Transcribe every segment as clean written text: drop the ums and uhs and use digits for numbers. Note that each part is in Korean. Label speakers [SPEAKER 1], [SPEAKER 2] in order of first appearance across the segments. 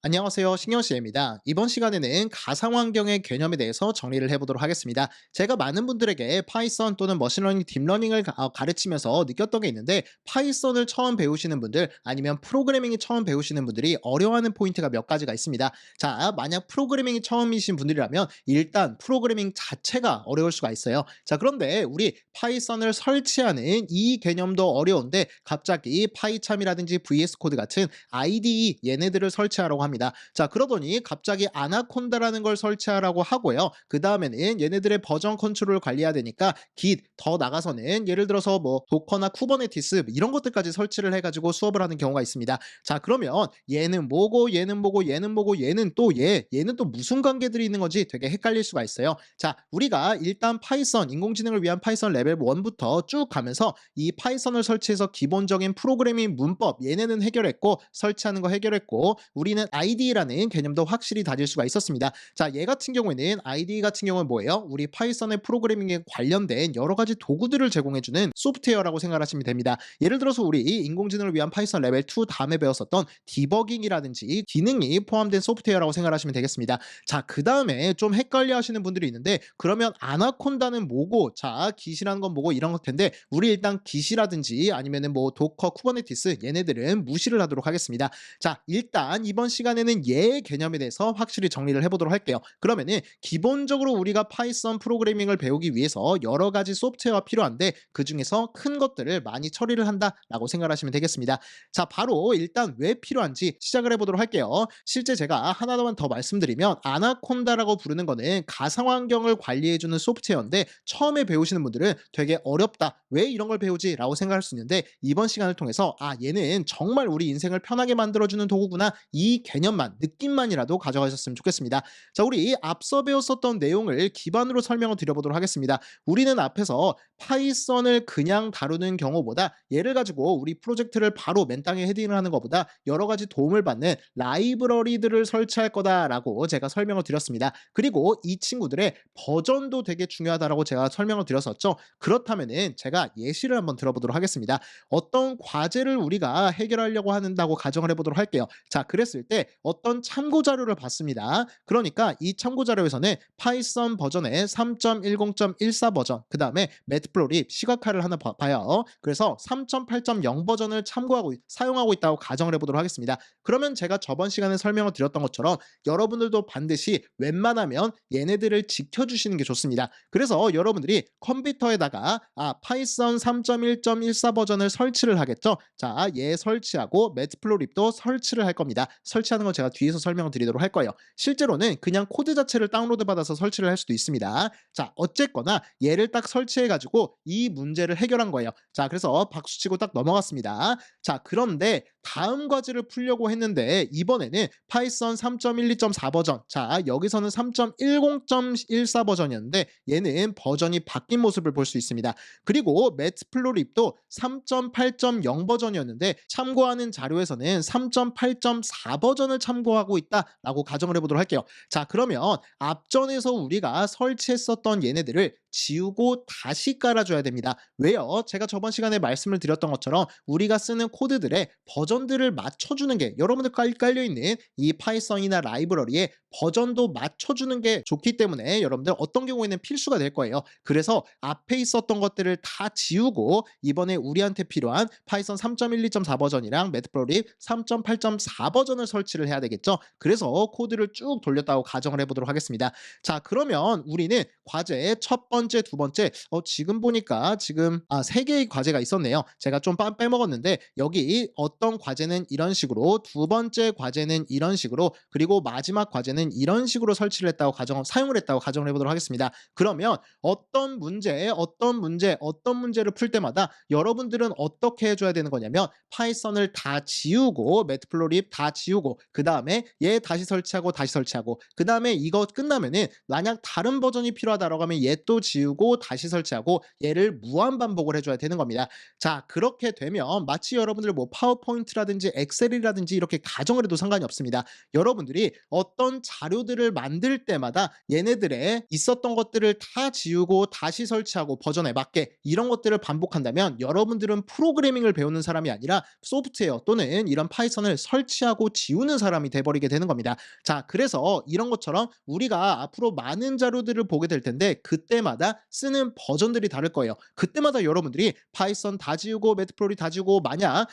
[SPEAKER 1] 안녕하세요. 신경씨입니다. 이번 시간에는 가상환경의 개념에 대해서 정리를 해보도록 하겠습니다. 제가 많은 분들에게 파이썬 또는 머신러닝, 딥러닝을 가르치면서 느꼈던 게 있는데, 파이썬을 처음 배우시는 분들 아니면 프로그래밍이 처음 배우시는 분들이 어려워하는 포인트가 몇 가지가 있습니다. 자, 만약 프로그래밍이 처음이신 분들이라면 일단 프로그래밍 자체가 어려울 수가 있어요. 자, 그런데 우리 파이썬을 설치하는 이 개념도 어려운데 갑자기 파이참이라든지 VS 코드 같은 IDE 얘네들을 설치하라고 합니다. 자, 그러더니 갑자기 아나콘다라는 걸 설치하라고 하고요. 그 다음에는 얘네들의 버전 컨트롤을 관리해야 되니까 Git, 더 나가서는 예를 들어서 뭐 도커나 쿠버네티스 이런 것들까지 설치를 해가지고 수업을 하는 경우가 있습니다. 자, 그러면 얘는 뭐고 얘는 뭐고 얘는 뭐고 얘는 또 얘는 또 무슨 관계들이 있는 건지 되게 헷갈릴 수가 있어요. 자, 우리가 일단 파이썬, 인공지능을 위한 파이썬 레벨 1부터 쭉 가면서 이 파이썬을 설치해서 기본적인 프로그래밍 문법 얘네는 해결했고, 설치하는 거 해결했고, 우리는 IDE라는 개념도 확실히 다질 수가 있었습니다. 자, 얘 같은 경우에는 IDE 같은 경우는 뭐예요? 우리 파이썬의 프로그래밍에 관련된 여러 가지 도구들을 제공해주는 소프트웨어라고 생각하시면 됩니다. 예를 들어서 우리 인공지능을 위한 파이썬 레벨 2 다음에 배웠었던 디버깅이라든지 기능이 포함된 소프트웨어라고 생각하시면 되겠습니다. 자, 그 다음에 좀 헷갈려 하시는 분들이 있는데, 그러면 아나콘다는 뭐고, 자, 깃이라는 건 뭐고 이런 것 텐데, 우리 일단 깃이라든지 아니면은 뭐 도커, 쿠버네티스 얘네들은 무시를 하도록 하겠습니다. 자, 일단 이번 시간에는 얘 개념에 대해서 확실히 정리를 해보도록 할게요. 그러면은 기본적으로 우리가 파이썬 프로그래밍을 배우기 위해서 여러 가지 소프트웨어가 필요한데, 그 중에서 큰 것들을 많이 처리를 한다라고 생각하시면 되겠습니다. 자, 바로 일단 왜 필요한지 시작을 해보도록 할게요. 실제 제가 하나만 더 말씀드리면, 아나콘다라고 부르는 거는 가상환경을 관리해주는 소프트웨어인데, 처음에 배우시는 분들은 되게 어렵다, 왜 이런 걸 배우지? 라고 생각할 수 있는데, 이번 시간을 통해서 얘는 정말 우리 인생을 편하게 만들어주는 도구구나, 이 개념만, 느낌만이라도 가져가셨으면 좋겠습니다. 자, 우리 앞서 배웠었던 내용을 기반으로 설명을 드려보도록 하겠습니다. 우리는 앞에서 파이썬을 그냥 다루는 경우보다, 얘를 가지고 우리 프로젝트를 바로 맨 땅에 헤딩을 하는 것보다 여러 가지 도움을 받는 라이브러리들을 설치할 거다라고 제가 설명을 드렸습니다. 그리고 이 친구들의 버전도 되게 중요하다라고 제가 설명을 드렸었죠. 그렇다면은 제가 예시를 한번 들어보도록 하겠습니다. 어떤 과제를 우리가 해결하려고 한다고 가정을 해보도록 할게요. 자, 그랬을 때 어떤 참고 자료를 받습니다. 그러니까 이 참고 자료에서는 파이썬 버전의 3.10.14 버전, 그 다음에 매트플로립 시각화를 하나 봐요. 그래서 3.8.0 버전을 참고하고 사용하고 있다고 가정을 해보도록 하겠습니다. 그러면 제가 저번 시간에 설명을 드렸던 것처럼 여러분들도 반드시 웬만하면 얘네들을 지켜주시는 게 좋습니다. 그래서 여러분들이 컴퓨터에다가 파이썬 3.1.14 버전을 설치를 하겠죠. 자, 얘 설치하고 매트플로립도 설치를 할 겁니다. 설치하는 건 제가 뒤에서 설명을 드리도록 할 거예요. 실제로는 그냥 코드 자체를 다운로드 받아서 설치를 할 수도 있습니다. 자, 어쨌거나 얘를 딱 설치해 가지고 이 문제를 해결한 거예요. 자, 그래서 박수치고 딱 넘어갔습니다. 자, 그런데 다음 과제를 풀려고 했는데 이번에는 파이썬 3.12.4 버전, 자, 여기서는 3.10.14 버전이었는데 얘는 버전이 바뀐 모습을 볼 수 있습니다. 그리고 매트플로립도 3.8.0 버전이었는데 참고하는 자료에서는 3.8.4 버전을 참고하고 있다라고 가정을 해보도록 할게요. 자, 그러면 앞전에서 우리가 설치했었던 얘네들을 지우고 다시 깔아줘야 됩니다. 왜요? 제가 저번 시간에 말씀을 드렸던 것처럼 우리가 쓰는 코드들의 버전들을 맞춰주는 게, 여러분들 깔려있는 이 파이썬이나 라이브러리에 버전도 맞춰주는 게 좋기 때문에 여러분들 어떤 경우에는 필수가 될 거예요. 그래서 앞에 있었던 것들을 다 지우고 이번에 우리한테 필요한 파이썬 3.12.4 버전이랑 매트플로립 3.8.4 버전을 설치를 해야 되겠죠. 그래서 코드를 쭉 돌렸다고 가정을 해보도록 하겠습니다. 자, 그러면 우리는 과제의 첫 번째, 두 번째, 지금 보니까 지금 3개의 과제가 있었네요. 제가 좀 빼먹었는데 여기 어떤 과제는 이런 식으로, 두 번째 과제는 이런 식으로, 그리고 마지막 과제는 이런 식으로 설치를 했다고 사용을 했다고 가정을 해보도록 하겠습니다. 그러면 어떤 문제를 풀 때마다 여러분들은 어떻게 해줘야 되는 거냐면, 파이썬을 다 지우고 매트플로립 다 지우고 그 다음에 얘 다시 설치하고 그 다음에 이거 끝나면은 만약 다른 버전이 필요하다라고 하면 얘 또 지우고 다시 설치하고 얘를 무한 반복을 해줘야 되는 겁니다. 자, 그렇게 되면 마치 여러분들 뭐 파워포인트라든지 엑셀이라든지 이렇게 가정을 해도 상관이 없습니다. 여러분들이 어떤 자료들을 만들 때마다 얘네들의 있었던 것들을 다 지우고 다시 설치하고 버전에 맞게 이런 것들을 반복한다면 여러분들은 프로그래밍을 배우는 사람이 아니라 소프트웨어 또는 이런 파이썬을 설치하고 지우는 사람이 돼버리게 되는 겁니다. 자, 그래서 이런 것처럼 우리가 앞으로 많은 자료들을 보게 될 텐데 그때마다 쓰는 버전들이 다를 거예요. 그때마다 여러분들이 파이썬 다 지우고 매트플로리 다 지우고 만약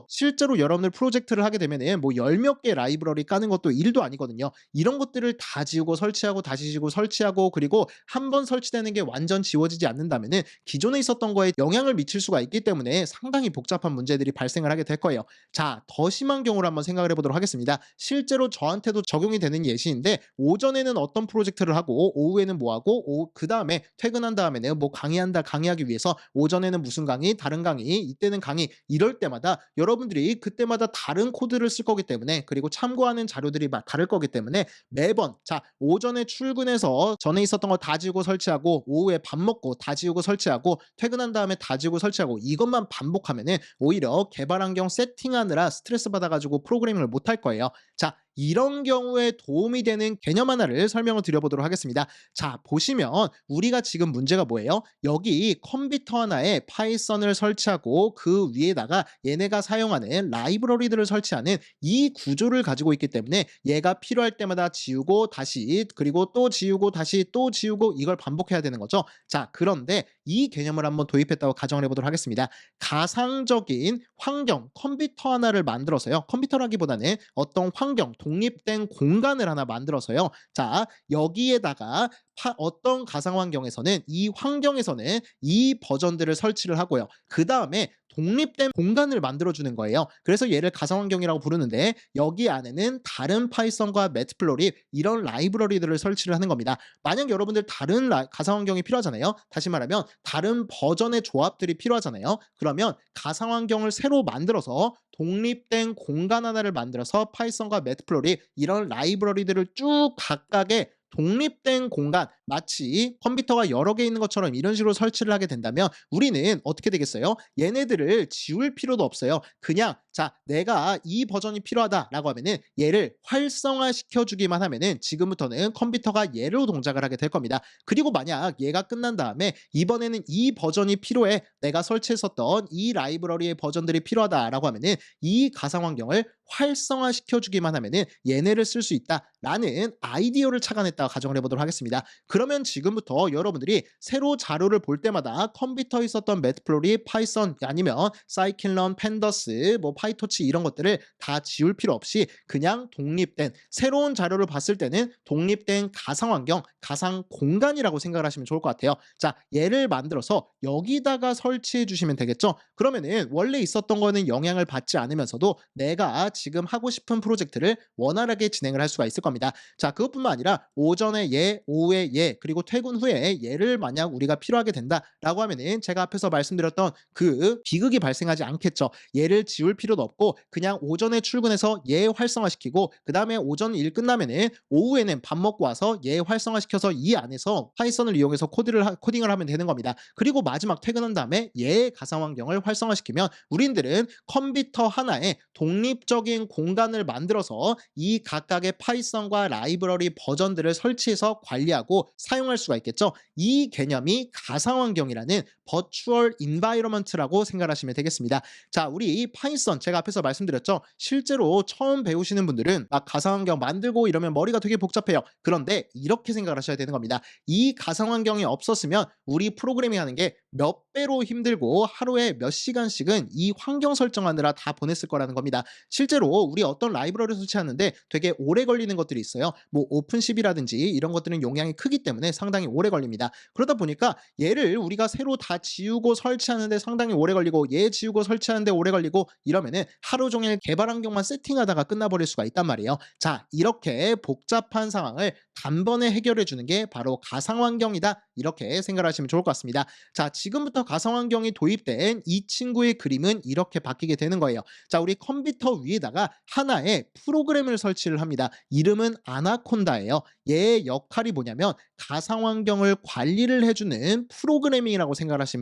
[SPEAKER 1] 실제로 여러분들 프로젝트를 하게 되면은 뭐 열 몇 개 라이브러리 까는 것도 일도 아니거든요. 이런 것들을 다 지우고 설치하고 다시 지우고 설치하고 그리고 한 번 설치되는 게 완전 지워지지 않는다면은 기존에 있었던 거에 영향을 미칠 수가 있기 때문에 상당히 복잡한 문제들이 발생을 하게 될 거예요. 자, 더 심한 경우를 한번 생각을 해보도록 하겠습니다. 실제로 저한테도 적용이 되는 예시인데 오전에는 어떤 프로젝트를 하고 오후에는 뭐 하고 그 다음에 퇴근한 다음에는 뭐 강의하기 위해서 오전에는 무슨 강의, 다른 강의, 이때는 강의 이럴 때마다 여러분들이 그때마다 다른 코드를 쓸 거기 때문에 그리고 참고하는 자료들이 다를 거기 때문에 매번 자 오전에 출근해서 전에 있었던 거 다 지우고 설치하고 오후에 밥 먹고 다 지우고 설치하고 퇴근한 다음에 다 지우고 설치하고 이것만 반복하면은 오히려 개발 환경 세팅하느라 스트레스 받아가지고 프로그래밍을 못 할 거예요. 자, 이런 경우에 도움이 되는 개념 하나를 설명을 드려보도록 하겠습니다. 자, 보시면 우리가 지금 문제가 뭐예요? 여기 컴퓨터 하나에 파이썬을 설치하고 그 위에다가 얘네가 사용하는 라이브러리들을 설치하는 이 구조를 가지고 있기 때문에 얘가 필요할 때마다 지우고 다시 그리고 또 지우고 다시 또 지우고 이걸 반복해야 되는 거죠. 자, 그런데 이 개념을 한번 도입했다고 가정을 해보도록 하겠습니다. 가상적인 환경, 컴퓨터 하나를 만들어서요. 컴퓨터라기보다는 어떤 환경, 독립된 공간을 하나 만들어서요. 자, 여기에다가 어떤 가상 환경에서는 이 환경에서는 이 버전들을 설치를 하고요. 그 다음에 독립된 공간을 만들어주는 거예요. 그래서 얘를 가상 환경이라고 부르는데 여기 안에는 다른 파이썬과 매트플로리 이런 라이브러리들을 설치를 하는 겁니다. 만약 여러분들 다른 가상 환경이 필요하잖아요. 다시 말하면 다른 버전의 조합들이 필요하잖아요. 그러면 가상 환경을 새로 만들어서 독립된 공간 하나를 만들어서 파이썬과 매트플로리 이런 라이브러리들을 쭉 각각의 독립된 공간 마치 컴퓨터가 여러 개 있는 것처럼 이런 식으로 설치를 하게 된다면 우리는 어떻게 되겠어요? 얘네들을 지울 필요도 없어요. 그냥 자 내가 이 버전이 필요하다라고 하면은 얘를 활성화시켜 주기만 하면은 지금부터는 컴퓨터가 얘로 동작을 하게 될 겁니다. 그리고 만약 얘가 끝난 다음에 이번에는 이 버전이 필요해 내가 설치했었던 이 라이브러리의 버전들이 필요하다라고 하면은 이 가상 환경을 활성화시켜 주기만 하면은 얘네를 쓸 수 있다라는 아이디어를 착안했다고 가정을 해보도록 하겠습니다. 그러면 지금부터 여러분들이 새로 자료를 볼 때마다 컴퓨터에 있었던 매트플로리, 파이썬 아니면 사이클런, 팬더스, 뭐 파이토치 이런 것들을 다 지울 필요 없이 그냥 독립된 새로운 자료를 봤을 때는 독립된 가상 환경, 가상 공간이라고 생각을 하시면 좋을 것 같아요. 자, 얘를 만들어서 여기다가 설치해 주시면 되겠죠. 그러면은 원래 있었던 거는 영향을 받지 않으면서도 내가 지금 하고 싶은 프로젝트를 원활하게 진행을 할 수가 있을 겁니다. 자, 그것뿐만 아니라 오전에 얘, 오후에 얘, 그리고 퇴근 후에 얘를 만약 우리가 필요하게 된다라고 하면은 제가 앞에서 말씀드렸던 그 비극이 발생하지 않겠죠. 얘를 지울 필요도 없고 그냥 오전에 출근해서 얘 활성화시키고 그 다음에 오전 일 끝나면은 오후에는 밥 먹고 와서 얘 활성화시켜서 이 안에서 파이썬을 이용해서 코딩을 하면 되는 겁니다. 그리고 마지막 퇴근한 다음에 얘 가상 환경을 활성화시키면 우리들은 컴퓨터 하나에 독립적인 공간을 만들어서 이 각각의 파이썬과 라이브러리 버전들을 설치해서 관리하고 사용할 수가 있겠죠. 이 개념이 가상 환경이라는 버추얼 인바이러먼트라고 생각하시면 되겠습니다. 자, 우리 파이썬 제가 앞에서 말씀드렸죠. 실제로 처음 배우시는 분들은 막 가상 환경 만들고 이러면 머리가 되게 복잡해요. 그런데 이렇게 생각을 하셔야 되는 겁니다. 이 가상 환경이 없었으면 우리 프로그래밍 하는 게 몇 배로 힘들고 하루에 몇 시간씩은 이 환경 설정하느라 다 보냈을 거라는 겁니다. 실제로 우리 어떤 라이브러리 설치하는데 되게 오래 걸리는 것들이 있어요. 뭐 오픈CV라든지 이런 것들은 용량이 크기 때문에 상당히 오래 걸립니다. 그러다 보니까 얘를 우리가 새로 다 지우고 설치하는데 상당히 오래 걸리고 얘 지우고 설치하는데 오래 걸리고 이러면은 하루 종일 개발 환경만 세팅하다가 끝나버릴 수가 있단 말이에요. 자, 이렇게 복잡한 상황을 단번에 해결해 주는 게 바로 가상 환경이다. 이렇게 생각하시면 좋을 것 같습니다. 자, 지금부터 가상 환경이 도입된 이 친구의 그림은 이렇게 바뀌게 되는 거예요. 자, 우리 컴퓨터 위에다가 하나의 프로그램을 설치를 합니다. 이름은 아나콘다예요. 얘의 역할이 뭐냐면 가상 환경을 관리를 해주는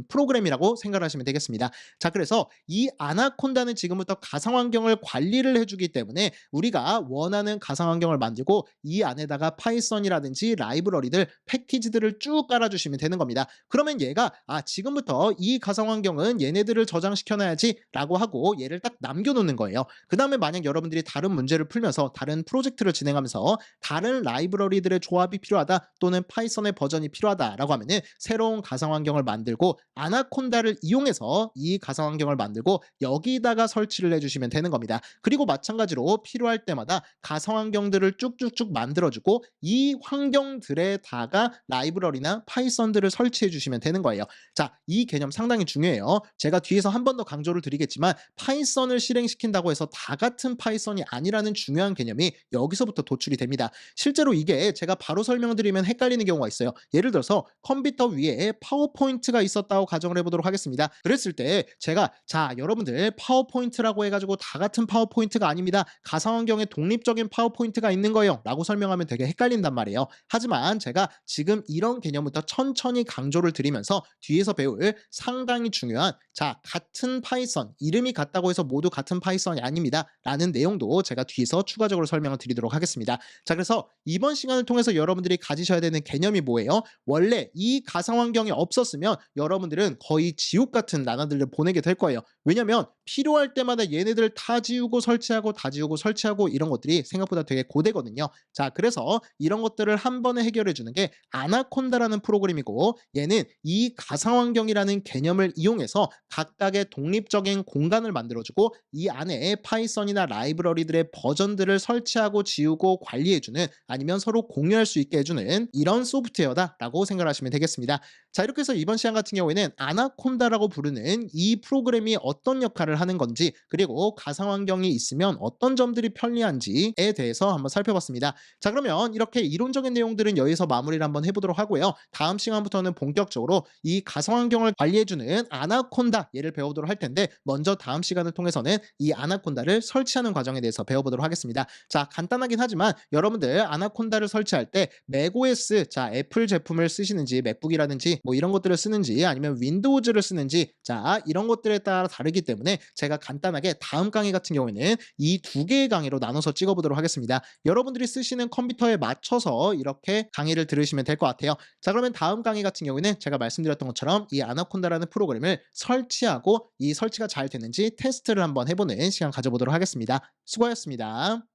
[SPEAKER 1] 프로그램이라고 생각하시면 되겠습니다. 자, 그래서 이 아나콘다는 지금부터 가상 환경을 관리를 해주기 때문에 우리가 원하는 가상 환경을 만들고 이 안에다가 파이썬이라든지 라이브러리들, 패키지들을 쭉 깔아주시면 되는 겁니다. 그러면 얘가 지금부터 이 가상 환경은 얘네들을 저장시켜놔야지라고 하고 얘를 딱 남겨놓는 거예요. 그 다음에 만약 여러분들이 다른 문제를 풀면서 다른 프로젝트를 진행하면서 다른 라이브러리들의 조합이 필요하다 또는 파이썬의 버전이 필요하다라고 하면은 새로운 가상 환경을 만들고 아나콘다를 이용해서 이 가상 환경을 만들고 여기다가 설치를 해주시면 되는 겁니다. 그리고 마찬가지로 필요할 때마다 가상 환경들을 쭉쭉쭉 만들어주고 이 환경들에다가 라이브러리나 파이썬들을 설치해 주시면 되는 거예요. 자, 이 개념 상당히 중요해요. 제가 뒤에서 한 번 더 강조를 드리겠지만 파이썬을 실행시킨다고 해서 다 같은 파이썬이 아니라는 중요한 개념이 여기서부터 도출이 됩니다. 실제로 이게 제가 바로 설명드리면 헷갈리는 경우가 있어요. 예를 들어서 컴퓨터 위에 파워포인트가 있었다고 가정을 해보도록 하겠습니다. 그랬을 때 제가 여러분들 파워포인트라고 해가지고 다 같은 파워포인트가 아닙니다. 가상 환경에 독립적인 파워포인트가 있는 거예요 라고 설명하면 되게 헷갈린단 말이에요. 하지만 제가 지금 이런 개념부터 천천히 강조를 드리면서 뒤에서 배울 상당히 중요한 같은 파이썬, 이름이 같다고 해서 모두 같은 파이썬이 아닙니다 라는 내용도 제가 뒤에서 추가적으로 설명을 드리도록 하겠습니다. 자, 그래서 이번 시간을 통해서 여러분들이 가지셔야 되는 개념이 뭐예요? 원래 이 가상 환경이 없었으면 여러분들은 거의 지옥 같은 나날들을 보내게 될 거예요. 왜냐면 필요할 때마다 얘네들 다 지우고 설치하고 다 지우고 설치하고 이런 것들이 생각보다 되게 고되거든요. 자, 그래서 이런 것들을 한 번에 해결해 주는 게 아나콘다라는 프로그램이고 얘는 이 가상 환경이라는 개념을 이용해서 각각의 독립적인 공간을 만들어주고 이 안에 파이썬이나 라이브러리들의 버전들을 설치하고 지우고 관리해주는 아니면 서로 공유할 수 있게 해주는 이런 소프트웨어다라고 생각하시면 되겠습니다. 자, 이렇게 해서 이번 시간 같은 경우에는 아나콘다라고 부르는 이 프로그램이 어떤 역할을 하는 건지 그리고 가상 환경이 있으면 어떤 점들이 편리한지에 대해서 한번 살펴봤습니다. 자, 그러면 이렇게 이론적인 내용들은 여기서 마무리를 한번 해보도록 하고요. 다음 시간부터는 본격적으로 이 가상 환경을 관리해주는 아나콘다 얘를 배워보도록 할 텐데 먼저 다음 시간을 통해서는 이 아나콘다를 설치하는 과정에 대해서 배워보도록 하겠습니다. 자, 간단하긴 하지만 여러분들 아나콘다를 설치할 때 맥OS, 애플 제품을 쓰시는지 맥북이라든지 뭐 이런 것들을 쓰는지 아니면 윈도우즈를 쓰는지 이런 것들에 따라 다르기 때문에 제가 간단하게 다음 강의 같은 경우에는 이 두 개의 강의로 나눠서 찍어보도록 하겠습니다. 여러분들이 쓰시는 컴퓨터에 맞춰서 이렇게 강의를 들으시면 될 것 같아요. 자, 그러면 다음 강의 같은 경우에는 제가 말씀드렸던 것처럼 이 아나콘다라는 프로그램을 설치하고 이 설치가 잘 되는지 테스트를 한번 해보는 시간 가져보도록 하겠습니다. 수고하셨습니다.